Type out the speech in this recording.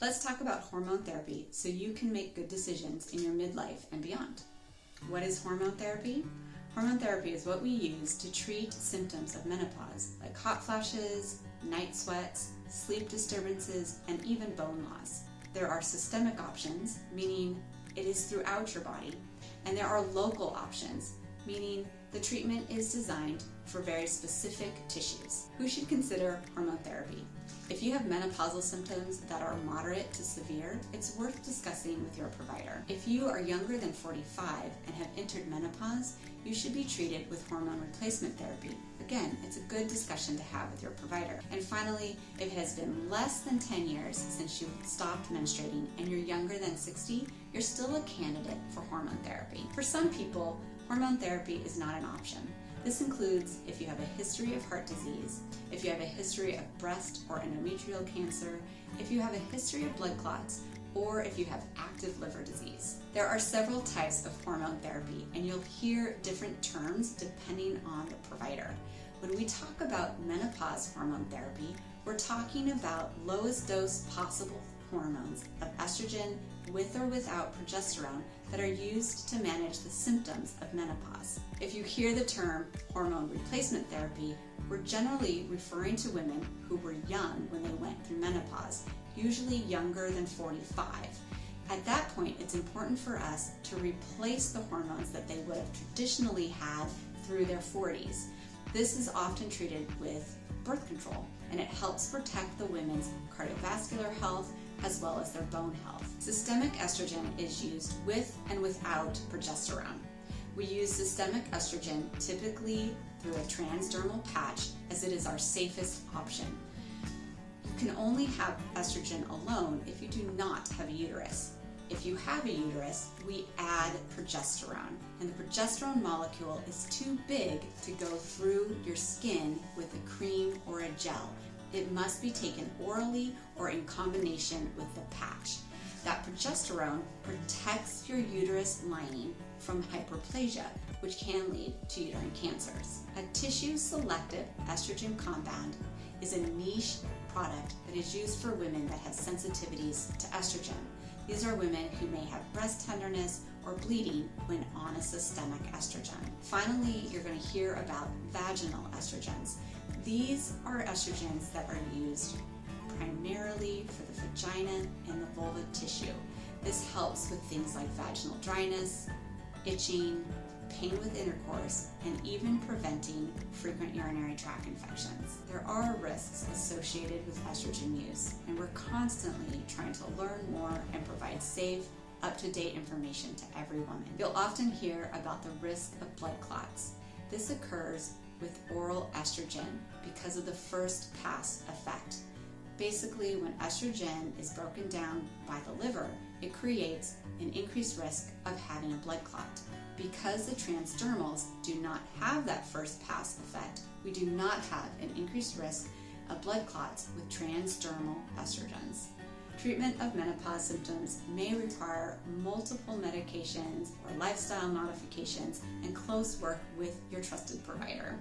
Let's talk about hormone therapy so you can make good decisions in your midlife and beyond. What is hormone therapy? Hormone therapy is what we use to treat symptoms of menopause, like hot flashes, night sweats, sleep disturbances, and even bone loss. There are systemic options, meaning it is throughout your body, and there are local options, meaning the treatment is designed for very specific tissues. Who should consider hormone therapy? If you have menopausal symptoms that are moderate to severe, it's worth discussing with your provider. If you are younger than 45 and have entered menopause, you should be treated with hormone replacement therapy. Again, it's a good discussion to have with your provider. And finally, if it has been less than 10 years since you stopped menstruating and you're younger than 60, you're still a candidate for hormone therapy. For some people, hormone therapy is not an option. This includes if you have a history of heart disease, if you have a history of breast or endometrial cancer, if you have a history of blood clots, or if you have active liver disease. There are several types of hormone therapy, and you'll hear different terms depending on the provider. When we talk about menopause hormone therapy, we're talking about lowest dose possible hormones of estrogen with or without progesterone that are used to manage the symptoms of menopause. If you hear the term hormone replacement therapy, we're generally referring to women who were young when they went through menopause, usually younger than 45. At that point, it's important for us to replace the hormones that they would have traditionally had through their 40s. This is often treated with birth control, and it helps protect the women's cardiovascular health as well as their bone health. Systemic estrogen is used with and without progesterone. We use systemic estrogen typically through a transdermal patch, as it is our safest option. You can only have estrogen alone if you do not have a uterus. If you have a uterus, we add progesterone, and the progesterone molecule is too big to go through your skin with a cream or a gel. It must be taken orally or in combination with the patch. That progesterone protects your uterus lining from hyperplasia, which can lead to uterine cancers. A tissue-selective estrogen compound is a niche product that is used for women that have sensitivities to estrogen. These are women who may have breast tenderness or bleeding when on a systemic estrogen. Finally, you're going to hear about vaginal estrogens. These are estrogens that are used primarily for the vagina and the vulva tissue. This helps with things like vaginal dryness, itching, pain with intercourse, and even preventing frequent urinary tract infections. There are risks associated with estrogen use, and we're constantly trying to learn more and provide safe, up-to-date information to every woman. You'll often hear about the risk of blood clots. This occurs with oral estrogen because of the first pass effect. Basically, when estrogen is broken down by the liver, it creates an increased risk of having a blood clot. Because the transdermals do not have that first pass effect, we do not have an increased risk of blood clots with transdermal estrogens. Treatment of menopause symptoms may require multiple medications or lifestyle modifications and close work with your trusted provider.